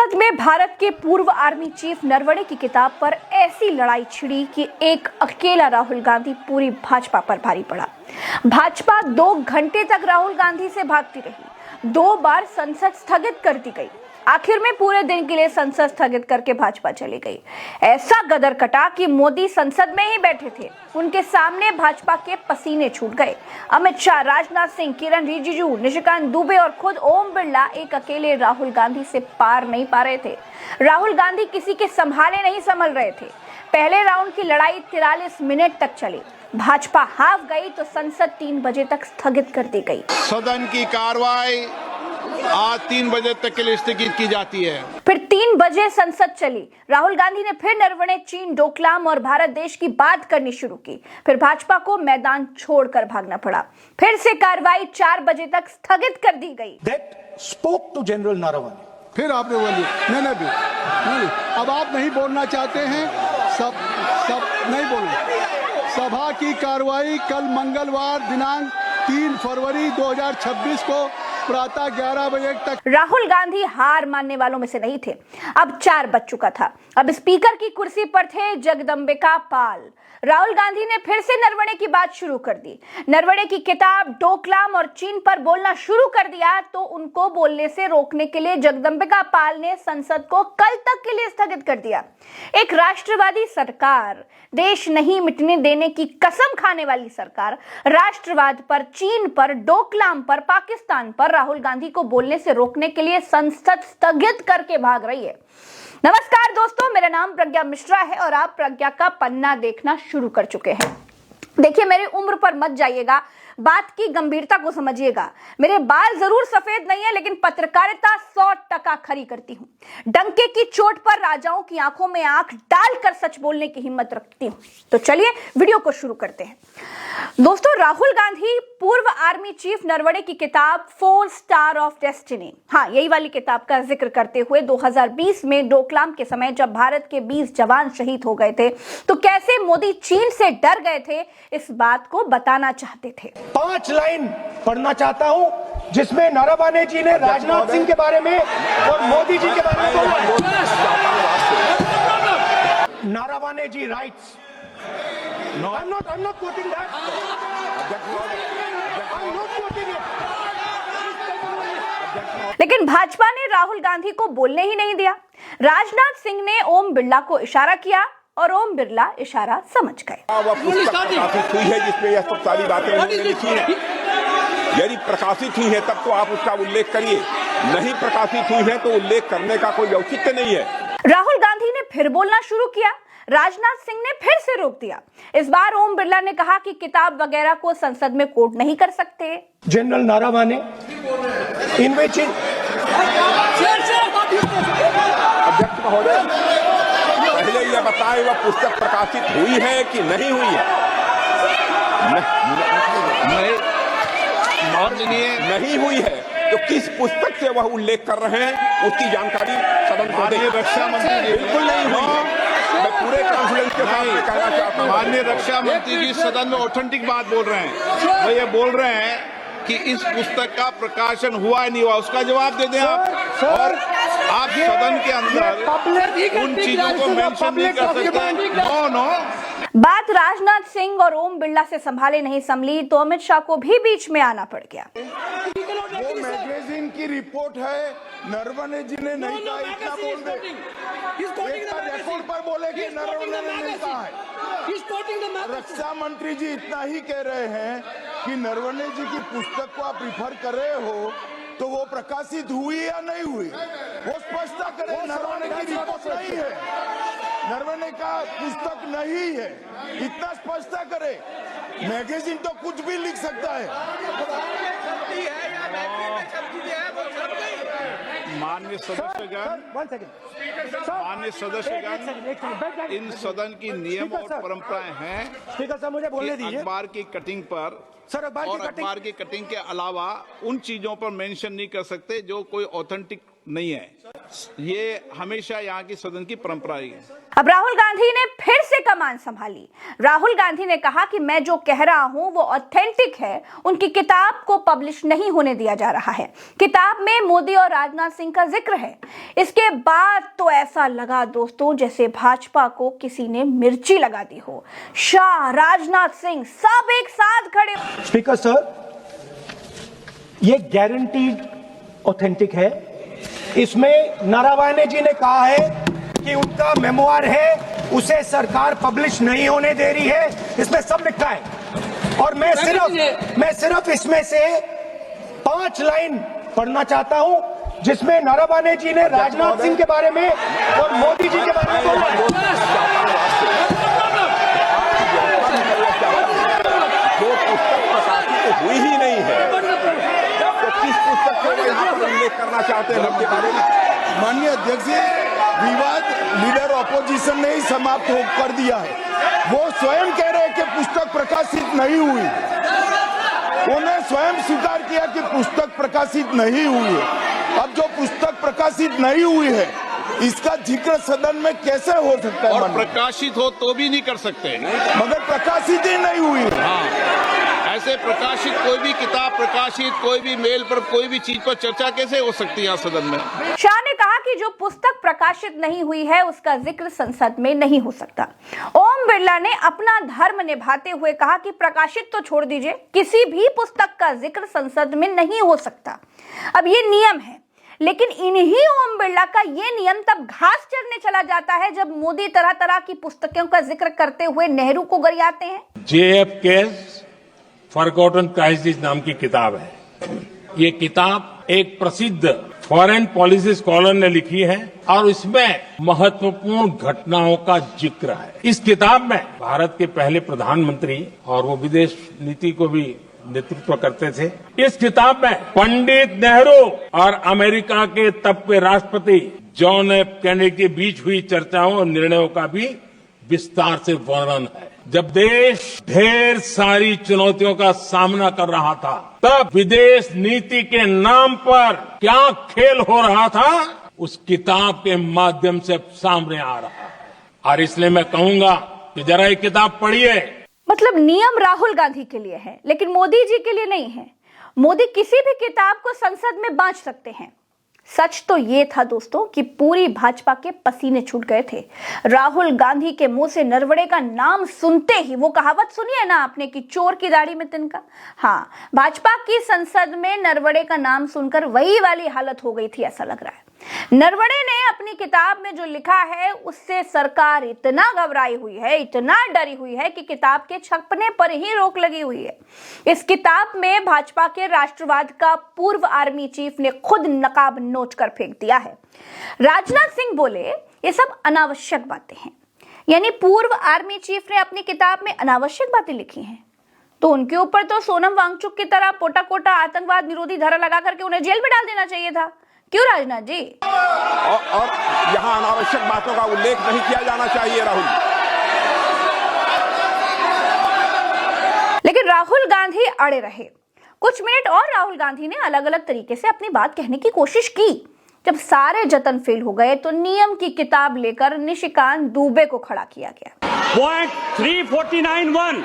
संसद में भारत के पूर्व आर्मी चीफ नरवणे की किताब पर ऐसी लड़ाई छिड़ी कि एक अकेला राहुल गांधी पूरी भाजपा पर भारी पड़ा। भाजपा 2 घंटे तक राहुल गांधी से भागती रही, 2 बार संसद स्थगित कर दी गई। आखिर में पूरे दिन के लिए संसद स्थगित करके भाजपा चली गई। ऐसा गदर कटा कि मोदी संसद में ही बैठे थे, उनके सामने भाजपा के पसीने छूट गए। अमित शाह, राजनाथ सिंह, किरण रिजिजू, निशिकांत दुबे और खुद ओम बिरला एक अकेले राहुल गांधी से पार नहीं पा रहे थे। राहुल गांधी किसी के संभाले नहीं संभल रहे थे। पहले राउंड की लड़ाई 43 मिनट तक चली। भाजपा हाफ गई तो संसद 3 बजे तक स्थगित कर दी गई। सदन की कार्रवाई आज 3 बजे तक के लिए स्थगित की जाती है। फिर 3 बजे संसद चली। राहुल गांधी ने फिर नरवणे, चीन, डोकलाम और भारत देश की बात करनी शुरू की। फिर भाजपा को मैदान छोड़कर भागना पड़ा। फिर से कार्रवाई 4 बजे तक स्थगित कर दी गई। That spoke to General Naravane. फिर आपने बोली नहीं, अब आप नहीं बोलना चाहते हैं, सब नहीं बोलना। सभा की कार्रवाई कल मंगलवार दिनांक 3 फरवरी 2026 को प्रातः 11 बजे तक। राहुल गांधी हार मानने वालों में से नहीं थे। अब 4 बज चुका था। अब स्पीकर की कुर्सी पर थे जगदंबिका पाल। राहुल गांधी ने फिर से नरवणे की बात शुरू कर दी। नरवणे की किताब, डोकलाम और चीन पर बोलना शुरू कर दिया तो उनको बोलने से रोकने के लिए जगदंबिका पाल ने संसद को कल तक के लिए स्थगित कर दिया। एक राष्ट्रवादी सरकार, देश नहीं मिटने देने की कसम खाने वाली सरकार, राष्ट्रवाद पर, चीन पर, डोकलाम पर, पाकिस्तान पर राहुल गांधी को बोलने से रोकने के लिए संसद स्थगित करके भाग रही है। नमस्कार दोस्तों, मेरा नाम प्रज्ञा मिश्रा है और आप प्रज्ञा का पन्ना देखना शुरू कर चुके हैं। देखिए, मेरी उम्र पर मत जाइएगा, बात की गंभीरता को समझिएगा। मेरे बाल जरूर सफेद नहीं है, लेकिन पत्रकारिता 100% खरी करती हूँ। डंके की चोट पर राजाओं की आंखों में आंख डालकर सच बोलने की हिम्मत रखती हूँ। तो चलिए वीडियो को शुरू करते हैं। दोस्तों, राहुल गांधी पूर्व आर्मी चीफ नरवणे की किताब 4 स्टार ऑफ डेस्टिनी, हाँ यही वाली किताब का जिक्र करते हुए 2020 में डोकलाम के समय जब भारत के 20 जवान शहीद हो गए थे तो कैसे मोदी चीन से डर गए थे, इस बात को बताना चाहते थे। 5 लाइन पढ़ना चाहता हूं जिसमें नरवणे जी ने राजनाथ सिंह के बारे में और मोदी जी के बारे में बोला है। नरवणे जी rights, I'm not quoting that. I'm not quoting it. लेकिन भाजपा ने राहुल गांधी को बोलने ही नहीं दिया। राजनाथ सिंह ने ओम बिरला को इशारा किया और ओम बिरला इशारा समझ गए। वह पुस्तक प्रकाशित हुई है जिसमें यह सब सारी बातें उन्होंने लिखी हैं। यदि प्रकाशित हुई है तब तो आप उसका उल्लेख करिए, नहीं प्रकाशित हुई है तो उल्लेख करने का कोई औचित्य नहीं है। राहुल गांधी ने फिर बोलना शुरू किया। राजनाथ सिंह ने फिर से रोक दिया। इस बार ओम बिरला ने कहा कि किताब वगैरह को संसद में कोट नहीं कर सकते। जनरल नारावाने इन विच अध्यक्ष महोदय, पहले यह बताएं वह पुस्तक प्रकाशित हुई है कि नहीं हुई है। नहीं हुई है तो किस पुस्तक से वह उल्लेख कर रहे हैं उसकी जानकारी सदन को दें। रक्षा मंत्री बिल्कुल नहीं हुई। मैं पूरे कॉन्फिडेंस के साथ कहना चाहता हूं, माननीय रक्षा मंत्री जी सदन में ऑथेंटिक बात बोल रहे हैं। वो ये बोल रहे हैं कि इस पुस्तक का प्रकाशन हुआ है नहीं हुआ, उसका जवाब दे दें आप। और आप सदन के अंदर उन चीजों को मेंशन नहीं कर सकते। नो। बात राजनाथ सिंह और ओम बिरला से संभाले नहीं संभली तो अमित शाह को भी बीच में आना पड़ गया। वो मैगजीन की रिपोर्ट है, नरवणे जी ने नहीं कहा, इतना बोल दे। रिकॉर्ड पर बोले कि नरवणे ने नहीं कहा है। रक्षा मंत्री जी इतना ही कह रहे हैं कि नरवणे जी की पुस्तक को आप रिफर कर रहे हो तो वो प्रकाशित हुई या नहीं हुई, वो स्पष्टता करें। नरवणे की रिपोर्ट नहीं है, नरवणे का पुस्तक नहीं है, इतना स्पष्टता करे। मैगजीन तो कुछ भी लिख सकता है। माननीय सदस्यगण, इन सदन की नियम और परंपराएं हैं। स्पीकर साहब मुझे बोलने दीजिए। अखबार की कटिंग पर और अखबार की कटिंग के अलावा उन चीजों पर मेंशन नहीं कर सकते जो कोई ऑथेंटिक नहीं है। ये हमेशा यहाँ की सदन की परंपरा ही है। अब राहुल गांधी ने फिर से कमान संभाली। राहुल गांधी ने कहा कि मैं जो कह रहा हूं वो ऑथेंटिक है। उनकी किताब को पब्लिश नहीं होने दिया जा रहा है। किताब में मोदी और राजनाथ सिंह का जिक्र है। इसके बाद तो ऐसा लगा दोस्तों जैसे भाजपा को किसी ने मिर्ची लगा दी हो। शाह, राजनाथ सिंह सब एक साथ खड़े। स्पीकर सर, ये गारंटीड ऑथेंटिक है। इसमें नारावाने जी ने कहा है कि उनका मेमोआर है, उसे सरकार पब्लिश नहीं होने दे रही है। इसमें सब लिखा है और मैं सिर्फ इसमें से 5 लाइन पढ़ना चाहता हूं जिसमें नारावाने जी ने राजनाथ सिंह के बारे में और मोदी जी के बारे में बोला है। जो पुस्तक प्रकाशित हुई ही नहीं है तो किस पुस्तक को यहाँ पर उल्लेख करना चाहते हैं उनके बारे में? माननीय अध्यक्ष जी, विवाद लीडर ऑपोजिशन ने ही समाप्त कर दिया है। वो स्वयं कह रहे हैं कि पुस्तक प्रकाशित नहीं हुई। उन्हें स्वयं स्वीकार किया कि पुस्तक प्रकाशित नहीं हुई है। अब जो पुस्तक प्रकाशित नहीं हुई है इसका जिक्र सदन में कैसे हो सकता है? और प्रकाशित हो तो भी नहीं कर सकते, मगर प्रकाशित ही नहीं हुई है। हाँ, ऐसे प्रकाशित कोई भी किताब प्रकाशित, कोई भी मेल पर, कोई भी चीज पर चर्चा कैसे हो सकती है सदन में? शाह ने कहा कि जो पुस्तक प्रकाशित नहीं हुई है उसका जिक्र संसद में नहीं हो सकता। ओम बिरला ने अपना धर्म निभाते हुए कहा कि प्रकाशित तो छोड़ दीजिए, किसी भी पुस्तक का जिक्र संसद में नहीं हो सकता। अब ये नियम है, लेकिन इन्हीं ओम बिरला का ये नियम तब घास चरने चला जाता है जब मोदी तरह तरह की पुस्तकों का जिक्र करते हुए नेहरू को गरियाते हैं। JFK's फॉरगॉटन क्राइसिस नाम की किताब है। ये किताब एक प्रसिद्ध फॉरेन पॉलिसी स्कॉलर ने लिखी है और इसमें महत्वपूर्ण घटनाओं का जिक्र है। इस किताब में भारत के पहले प्रधानमंत्री और वो विदेश नीति को भी नेतृत्व करते थे। इस किताब में पंडित नेहरू और अमेरिका के तब के राष्ट्रपति जॉन एफ कैनेडी के बीच हुई चर्चाओं और निर्णयों का भी विस्तार से वर्णन है। जब देश ढेर सारी चुनौतियों का सामना कर रहा था तब विदेश नीति के नाम पर क्या खेल हो रहा था उस किताब के माध्यम से सामने आ रहा है। और इसलिए मैं कहूंगा कि जरा ये किताब पढ़िए। मतलब नियम राहुल गांधी के लिए है लेकिन मोदी जी के लिए नहीं है। मोदी किसी भी किताब को संसद में बांट सकते हैं। सच तो ये था दोस्तों कि पूरी भाजपा के पसीने छूट गए थे। राहुल गांधी के मुंह से नरवणे का नाम सुनते ही, वो कहावत सुनी है ना आपने कि चोर की दाढ़ी में तिनका। हाँ, भाजपा की संसद में नरवणे का नाम सुनकर वही वाली हालत हो गई थी, ऐसा लग रहा है। नरवणे ने अपनी किताब में जो लिखा है उससे सरकार इतना घबराई हुई है, इतना डरी हुई है कि किताब के छपने पर ही रोक लगी हुई है। इस किताब में भाजपा के राष्ट्रवाद का पूर्व आर्मी चीफ ने खुद नकाब नोच कर फेंक दिया है। राजनाथ सिंह बोले ये सब अनावश्यक बातें हैं। यानी पूर्व आर्मी चीफ ने अपनी किताब में अनावश्यक बातें लिखी हैं, तो उनके ऊपर तो सोनम वांगचुक की तरह पोटा कोटा आतंकवाद निरोधी धारा लगा करके उन्हें जेल में डाल देना चाहिए था। क्यों राजनाथ जी? और यहाँ अनावश्यक बातों का उल्लेख नहीं किया जाना चाहिए राहुल। लेकिन राहुल गांधी अड़े रहे। कुछ मिनट और राहुल गांधी ने अलग अलग तरीके से अपनी बात कहने की कोशिश की। जब सारे जतन फेल हो गए तो नियम की किताब लेकर निशिकांत दुबे को खड़ा किया गया। Point 349(1)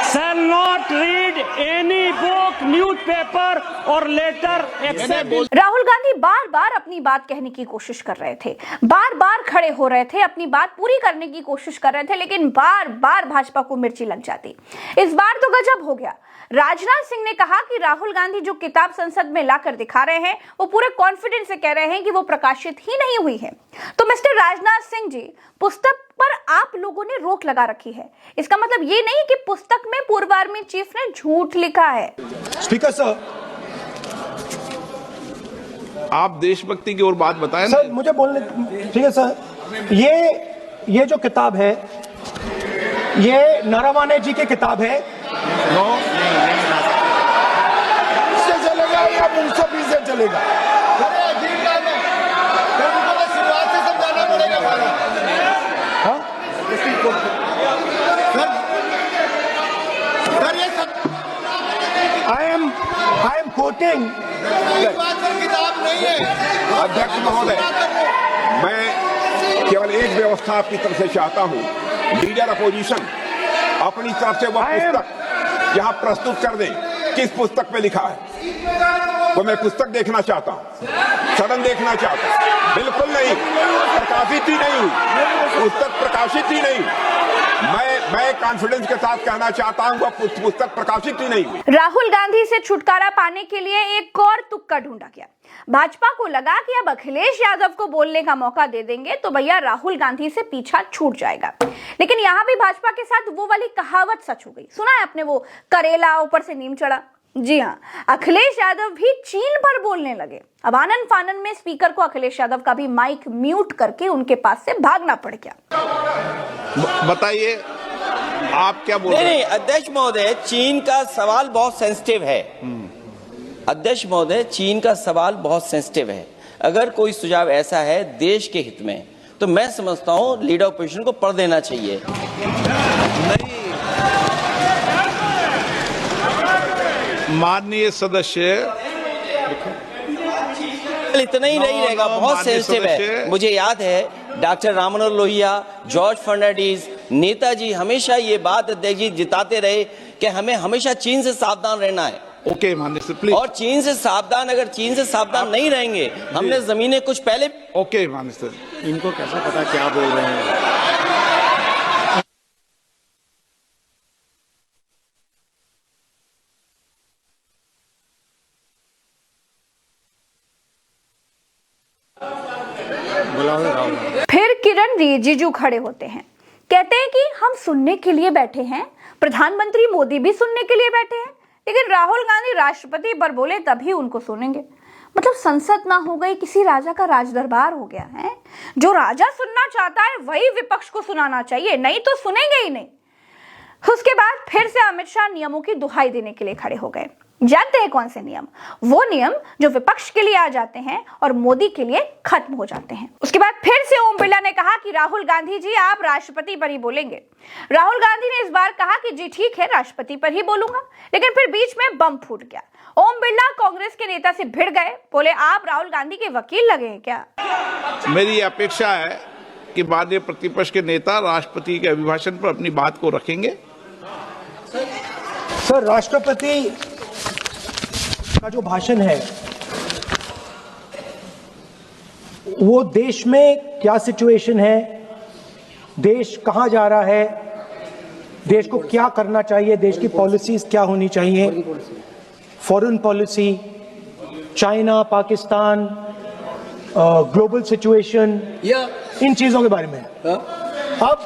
shall not read any book, newspaper or letter except। Rahul Gandhi बार बार अपनी बात कहने की कोशिश कर रहे थे, बार बार खड़े हो रहे थे, अपनी बात पूरी करने की कोशिश कर रहे थे, लेकिन बार बार भाजपा को मिर्ची लग जाती। इस बार तो गजब हो गया। राजनाथ सिंह ने कहा कि राहुल गांधी जो किताब संसद में लाकर दिखा रहे हैं वो पूरे कॉन्फिडेंस से कह रहे हैं कि वो प्रकाशित ही नहीं हुई है। तो मिस्टर राजनाथ सिंह जी, पुस्तक पर आप लोगों ने रोक लगा रखी है, इसका मतलब ये नहीं कि पुस्तक में पूर्व आर्मी चीफ ने झूठ लिखा है। स्पीकर सर, आप देशभक्ति की ओर बात बताएं सर, मुझे बोलने, ठीक है सर। ये जो किताब है ये नारावाने जी की किताब है। इससे चलेगा या मुंसफी से चलेगा? शुरुआत से समझाना पड़ेगा। I am quoting। किताब नहीं है। अध्यक्ष महोदय, मैं केवल एक व्यवस्था आपकी तरफ से चाहता हूं, लीडर अपोजिशन अपनी तरफ से वह पुस्तक यहाँ प्रस्तुत कर दे। किस पुस्तक पे लिखा है वो मैं पुस्तक देखना चाहता हूँ, सदन देखना चाहता हूँ। बिल्कुल नहीं, प्रकाशित ही नहीं हुई पुस्तक, प्रकाशित ही नहीं। मैं कॉन्फिडेंस के साथ कहना चाहता हूँ वह पुस्तक प्रकाशित ही नहीं हुई। राहुल गांधी से छुटकारा पाने के लिए एक और तुक्का ढूंढा गया। भाजपा को लगा कि अब अखिलेश यादव को बोलने का मौका दे देंगे तो भैया राहुल गांधी से पीछा छूट जाएगा। लेकिन यहाँ भी भाजपा के साथ वो वाली कहावत सच हो गई। सुना है आपने, वो करेला ऊपर से नीम चढ़ा। जी हाँ, अखिलेश यादव भी चीन पर बोलने लगे। अब आनन फानन में स्पीकर को अखिलेश यादव का भी माइक म्यूट करके उनके पास से भागना पड़ गया। बताइए आप क्या बोल रहे हैं? नहीं, अध्यक्ष महोदय, चीन का सवाल बहुत सेंसिटिव है। अध्यक्ष महोदय, चीन का सवाल बहुत सेंसिटिव है। अगर कोई सुझाव ऐसा है देश के हित में तो मैं समझता हूं लीडर ऑपोजिशन को पढ़ देना चाहिए। नहीं, माननीय सदस्य, इतना ही नहीं रहेगा, बहुत सेंसिटिव है। मुझे याद है डॉक्टर राम मनोहर लोहिया, जॉर्ज फर्नांडिस, नेताजी हमेशा ये बात अध्यक्ष जी जिताते रहे कि हमें हमेशा चीन से सावधान रहना है। ओके माननीय सर, प्लीज। और चीन से सावधान, अगर चीन से सावधान नहीं रहेंगे, हमने जमीनें कुछ पहले। ओके माननीय सर, इनको कैसे पता क्या बोल रहे हैं? फिर किरण रिजिजू खड़े होते हैं, कहते हैं कि हम सुनने के लिए बैठे हैं, प्रधानमंत्री मोदी भी सुनने के लिए बैठे हैं, लेकिन राहुल गांधी राष्ट्रपति पर बोले तभी उनको सुनेंगे। मतलब संसद ना हो गई, किसी राजा का राज दरबार हो गया है। जो राजा सुनना चाहता है वही विपक्ष को सुनाना चाहिए, नहीं तो सुनेंगे ही नहीं। उसके बाद फिर से अमित शाह नियमों की दुहाई देने के लिए खड़े हो गए। जानते हैं कौन से नियम? वो नियम जो विपक्ष के लिए आ जाते हैं और मोदी के लिए खत्म हो जाते हैं। उसके बाद फिर से ओम बिरला ने कहा कि राहुल गांधी जी आप राष्ट्रपति पर ही बोलेंगे। राहुल गांधी ने इस बार कहा कि जी ठीक है, राष्ट्रपति पर ही बोलूंगा, लेकिन फिर बीच में बम फूट गया। ओम बिरला कांग्रेस के नेता से भिड़ गए, बोले आप राहुल गांधी के वकील लगे हैं क्या? मेरी अपेक्षा है कि माननीय प्रतिपक्ष के नेता राष्ट्रपति के अभिभाषण पर अपनी बात को रखेंगे। सर, राष्ट्रपति का जो भाषण है वो देश में क्या सिचुएशन है, देश कहां जा रहा है, देश को क्या करना चाहिए, देश की पॉलिसीज क्या होनी चाहिए, foreign policy, China, Pakistan, global situation, इन चीजों के बारे में। अब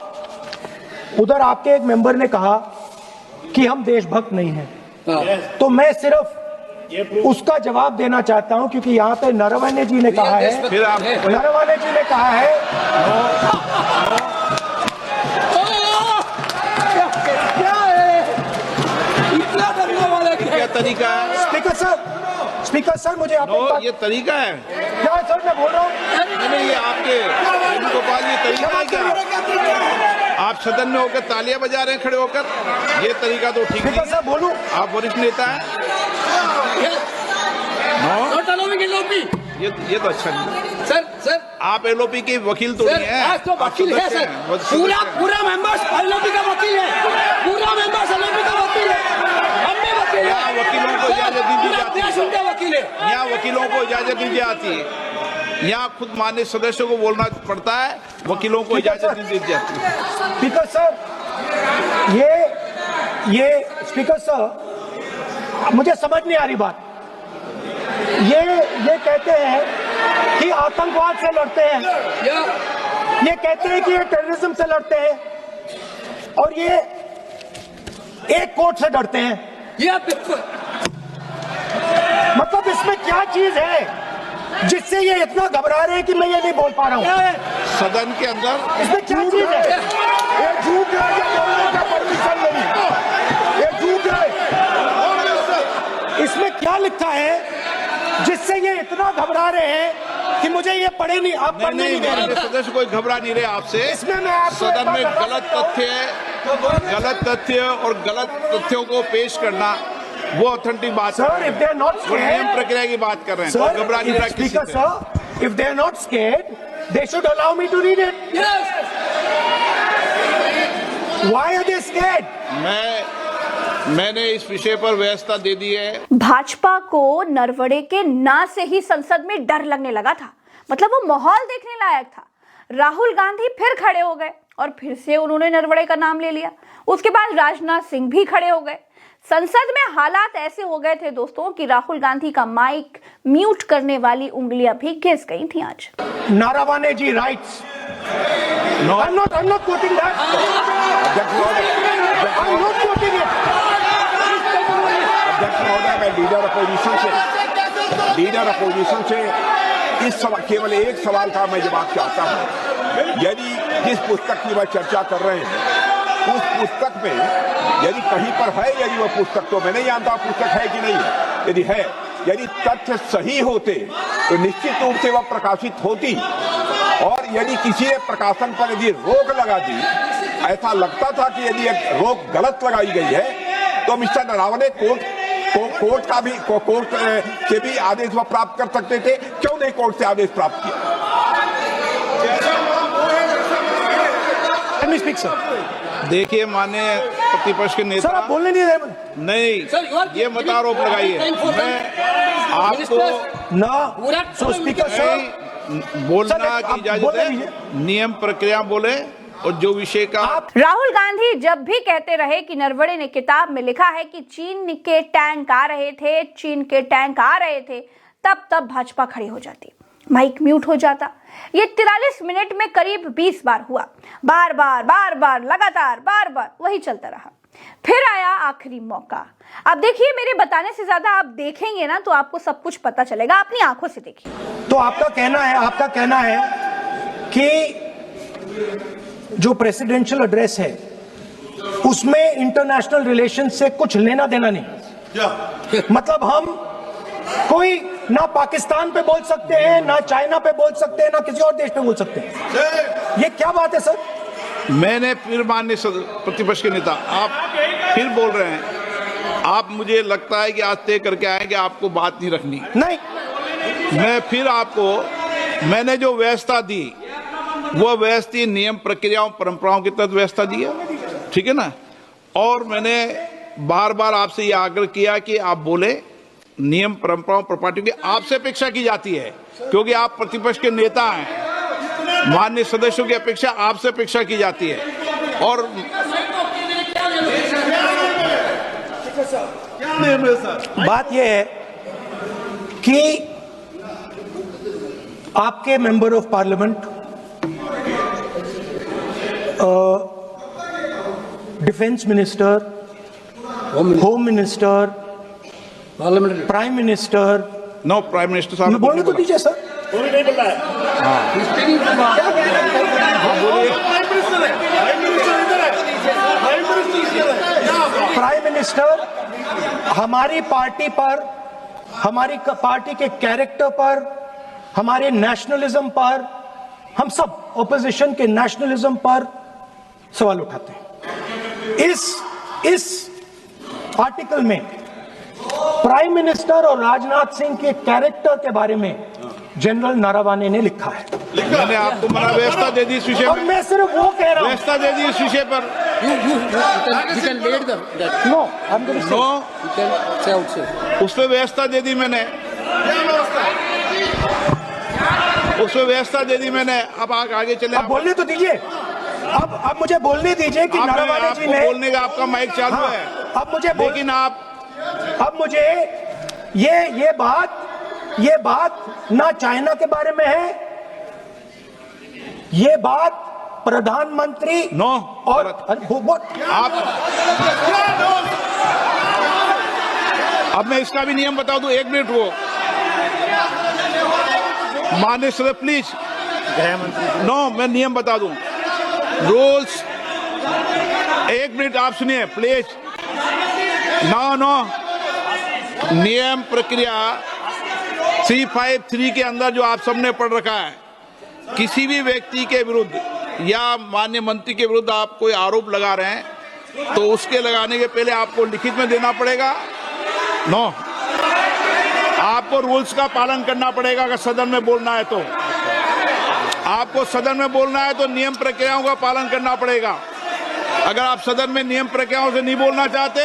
उधर आपके एक मेंबर ने कहा कि हम देशभक्त नहीं हैं, तो मैं सिर्फ उसका जवाब देना चाहता हूं, क्योंकि यहाँ पे नरवणे जी ने कहा है, नरवणे जी ने कहा है क्या तरीका है? स्पीकर सर मुझे आप ये तरीका है क्या सर, मैं बोल रहा हूँ। नहीं, ये आपके वेणुगोपाल, ये तरीका है क्या? आप सदन में होकर तालियां बजा रहे हैं खड़े होकर, ये तरीका तो ठीक नहीं है। बोलूं, आप वरिष्ठ नेता हैं। ये तो अच्छा नहीं। सर आप एलओपी के वकील तो नहीं है, तो वकील है सर, पूरा मेंबर्स एलओपी का वकील है, पूरा मेंबर्स एलओपी का वकील है, हम भी वकील हैं। यहाँ वकीलों को इजाजत नहीं दी जाती है, वकील है, यहाँ वकीलों को इजाजत नहीं दी जाती है, यहाँ खुद माननीय सदस्यों को बोलना पड़ता है, वकीलों को इजाजत नहीं दी जाती है। स्पीकर सर, ये स्पीकर सर, मुझे समझ नहीं आ रही बात। ये कहते हैं कि आतंकवाद से लड़ते हैं, ये कहते हैं कि ये टेररिज्म से लड़ते हैं, और ये एक कोर्ट से डरते हैं। मतलब इसमें क्या चीज है जिससे ये इतना घबरा रहे हैं कि मैं ये नहीं बोल पा रहा हूँ? सदन के अंदर इसमें क्या चीज है? ये झूठ है, ये बोलने का परमिशन नहीं, ये झूठ है। इसमें क्या लिखा है जिससे ये इतना घबरा रहे हैं कि मुझे ये पढ़े नहीं, आप पढ़ने नहीं दे रहे? सदस्य कोई घबरा नहीं रहे आपसे। इसमें मैं आपको सदन में गलत तथ्य और गलत तथ्यों को पेश करना वो ऑथेंटिक बात sir, if they are not वो नियम scared, प्रक्रिया की बात कर रहे हैं। सर, घबरा नहीं रहा किसी स्पीकर से। Sir, if they are not scared, they should allow me to read it. Yes. Why are they scared? मैंने इस विषय पर व्यवस्था दे दी है। भाजपा को नरवणे के ना से ही संसद में डर लगने लगा था, मतलब वो माहौल देखने लायक था। राहुल गांधी फिर खड़े हो गए और फिर से उन्होंने नरवणे का नाम ले लिया। उसके बाद राजनाथ सिंह भी खड़े हो गए। संसद में हालात ऐसे हो गए थे दोस्तों कि राहुल गांधी का माइक म्यूट करने वाली उंगलियां भी घिस गई थी। आज नारावाने जी rights. No, I'm not quoting that. I'm not quoting it. अध्यक्ष महोदय, मैं लीडर अपोजिशन से इस सवाल, केवल एक सवाल का मैं जवाब चाहता हूं। यदि जिस पुस्तक की वह चर्चा कर रहे हैं उस पुस्तक में यदि कहीं पर है, यदि वह पुस्तक, तो मैं नहीं जानता पुस्तक है कि नहीं, यदि है, यदि तथ्य सही होते तो निश्चित रूप से वह प्रकाशित होती, और यदि किसी ने प्रकाशन पर यदि रोक लगा दी, ऐसा लगता था कि यदि एक रोक गलत लगाई गई है, तो मिस्टर नरवणे कोर्ट से भी आदेश वह प्राप्त कर सकते थे। क्यों नहीं कोर्ट से आदेश प्राप्त किया? देखिए माननीय प्रतिपक्ष के नेता, सर आप बोलने नहीं दे। नहीं, ये मत आरोप लगाइए। मैं आपको ना स्पीकर सर बोलना की इजाजत है, नियम प्रक्रिया बोले, और जो विषय का राहुल गांधी जब भी कहते रहे कि नरवणे ने किताब में लिखा है कि चीन के टैंक आ रहे थे, तब भाजपा खड़ी हो जाती, माइक म्यूट हो जाता। ये 43 मिनट में करीब 20 बार हुआ। बार बार लगातार वही चलता रहा। फिर आया आखिरी मौका। अब देखिए, मेरे बताने से ज्यादा आप देखेंगे ना तो आपको सब कुछ पता चलेगा, अपनी आंखों से देखिए। तो आपका कहना है कि जो प्रेसिडेंशियल एड्रेस है उसमें इंटरनेशनल रिलेशन से कुछ लेना देना नहीं। मतलब हम कोई ना पाकिस्तान पे बोल सकते हैं, ना चाइना पे बोल सकते हैं, ना किसी और देश पे बोल सकते हैं। ये क्या बात है सर? मैंने फिर माननीय प्रतिपक्ष के नेता, आप फिर बोल रहे हैं। आप, मुझे लगता है कि आज तय करके आए कि आपको बात नहीं रखनी। नहीं, मैं फिर आपको, मैंने जो व्यवस्था दी वो व्यवस्था नियम प्रक्रियाओं परंपराओं के तहत व्यवस्था दी है, ठीक है ना। और मैंने बार बार आपसे ये आग्रह किया कि आप बोले, नियम परंपराओं प्रॉपर्टी की आपसे अपेक्षा की जाती है, क्योंकि आप प्रतिपक्ष के नेता हैं। माननीय सदस्यों की अपेक्षा आपसे अपेक्षा की जाती है। और बात यह है कि आपके member of parliament, defence minister, home minister, prime minister, no prime minister साहब बोलने तो दीजिए सर। प्राइम मिनिस्टर हमारी पार्टी पर, हमारी पार्टी के कैरेक्टर पर, हमारे नेशनलिज्म पर, हम सब ऑपोजिशन के नेशनलिज्म पर सवाल उठाते हैं। इस आर्टिकल में प्राइम मिनिस्टर और राजनाथ सिंह के कैरेक्टर के बारे में जनरल नारावाने ने लिखा है। मैंने आपको मना व्यवस्था दे दी इस विषय और में, मैं सिर्फ वो कह रहा हूं, व्यवस्था दे दी इस विषय पर। उस पर व्यवस्था दे दी मैंने, अब आगे चले। अब बोलने तो दीजिए। अब मुझे बोलने दीजिए कि नारावाने जी ने, बोलने का आपका माइक चालू है। अब मुझे, लेकिन अब मुझे ये बात ना चाइना के बारे में है, ये बात प्रधानमंत्री नो और आप, अब मैं इसका भी नियम बता दूं, 1 मिनट वो माननीय सर प्लीज, नो मैं नियम बता दूं, रूल्स, 1 मिनट आप सुनिए प्लीज। नो नियम प्रक्रिया 353 के अंदर जो आप सबने पढ़ रखा है, किसी भी व्यक्ति के विरुद्ध या माननीय मंत्री के विरुद्ध आप कोई आरोप लगा रहे हैं तो उसके लगाने के पहले आपको लिखित में देना पड़ेगा। नो, आपको रूल्स का पालन करना पड़ेगा। अगर सदन में बोलना है तो आपको सदन में बोलना है तो नियम प्रक्रियाओं का पालन करना पड़ेगा। अगर आप सदन में नियम प्रक्रियाओं से नहीं बोलना चाहते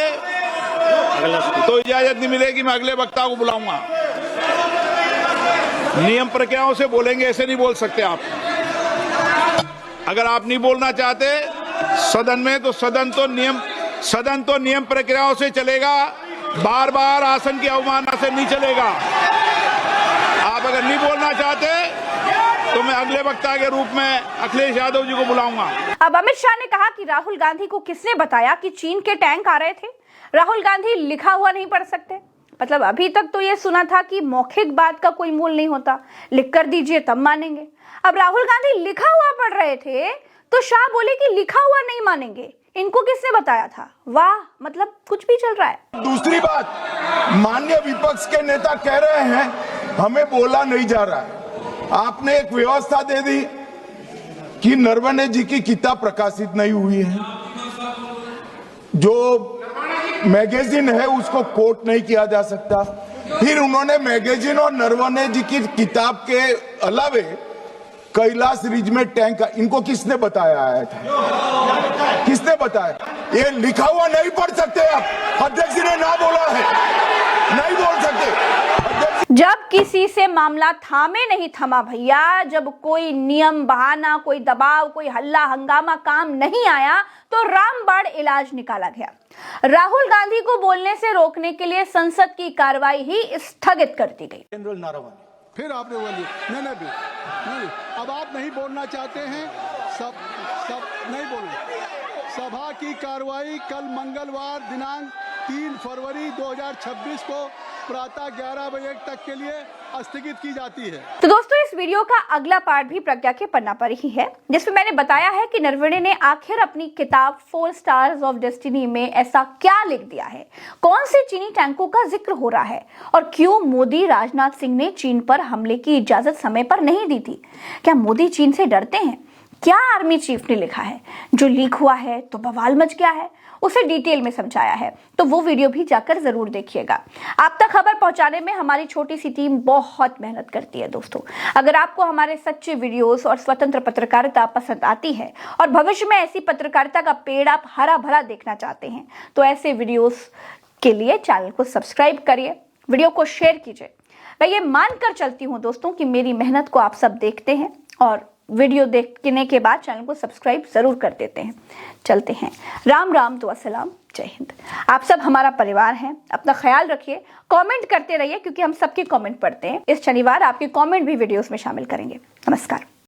तो इजाजत नहीं मिलेगी। मैं अगले वक्ता को बुलाऊंगा। नियम प्रक्रियाओं से बोलेंगे, ऐसे नहीं बोल सकते आप। अगर आप नहीं बोलना चाहते सदन में तो सदन तो नियम प्रक्रियाओं से चलेगा। बार बार आसन की अवमानना से नहीं चलेगा। आप अगर नहीं बोलना चाहते तो मैं अगले वक्ता के रूप में अखिलेश यादव जी को बुलाऊंगा। अब अमित शाह ने कहा कि राहुल गांधी को किसने बताया कि चीन के टैंक आ रहे थे। राहुल गांधी लिखा हुआ नहीं पढ़ सकते। मतलब अभी तक तो ये सुना था कि मौखिक बात का कोई मूल नहीं होता, लिख कर दीजिए तब मानेंगे। अब राहुल गांधी लिखा हुआ पढ़ रहे थे तो शाह बोले कि लिखा हुआ नहीं मानेंगे। इनको किसने बताया था? वाह, मतलब कुछ भी चल रहा है। दूसरी बात, माननीय विपक्ष के नेता कह रहे हैं हमें बोला नहीं जा रहा है। आपने एक व्यवस्था दे दी कि नरवणे जी की किताब प्रकाशित नहीं हुई है, जो मैगजीन है उसको कोट नहीं किया जा सकता। फिर उन्होंने मैगजीन और नरवणे जी की किताब के अलावे कैलाश रिज में टैंक, इनको किसने बताया है? किसने बताया? ये लिखा हुआ नहीं पढ़ सकते आप। अध्यक्ष जी ने ना बोला है, नहीं बोल सकते। जब किसी से मामला थामे नहीं थमा भैया, जब कोई नियम बहाना, कोई दबाव, कोई हल्ला हंगामा काम नहीं आया तो रामबाण इलाज निकाला गया। राहुल गांधी को बोलने से रोकने के लिए संसद की कार्रवाई ही स्थगित कर दी गई। जनरल नारावानी फिर आपने बोली नहीं, अब आप नहीं बोलना चाहते हैं। सब नहीं बोलना। सभा की कार्रवाई कल मंगलवार दिनांक 3 फरवरी 2026 को प्रातः 11 बजे तक के लिए स्थगित की जाती है। तो दोस्तों, इस वीडियो का अगला पार्ट भी प्रज्ञा के पन्ना पर ही है, जिसमें मैंने बताया है कि नरवणे ने आखिर अपनी किताब 4 स्टार्स ऑफ डेस्टिनी में ऐसा क्या लिख दिया है, कौन से चीनी टैंकों का जिक्र हो रहा है और क्यों मोदी राजनाथ सिंह ने चीन पर हमले की इजाजत समय पर नहीं दी थी। क्या मोदी चीन से डरते हैं? क्या आर्मी चीफ ने लिखा है जो लीक हुआ है तो बवाल मच गया है, उसे डिटेल में समझाया है। तो वो वीडियो भी जाकर जरूर देखिएगा। आप तक खबर पहुंचाने में हमारी छोटी सी टीम बहुत मेहनत करती है दोस्तों। अगर आपको हमारे सच्चे वीडियोस और स्वतंत्र पत्रकारिता पसंद आती है और भविष्य में ऐसी पत्रकारिता का पेड़ आप हरा भरा देखना चाहते हैं तो ऐसे वीडियोस के लिए चैनल को सब्सक्राइब करिए, वीडियो को शेयर कीजिए। मैं ये मानकर चलती हूँ दोस्तों कि मेरी मेहनत को आप सब देखते हैं और वीडियो देखने के बाद चैनल को सब्सक्राइब जरूर कर देते हैं। चलते हैं। राम राम, दुआ सलाम, जय हिंद। आप सब हमारा परिवार हैं। अपना ख्याल रखिए, कमेंट करते रहिए क्योंकि हम सबके कमेंट पढ़ते हैं। इस शनिवार आपके कमेंट भी वीडियोस में शामिल करेंगे। नमस्कार।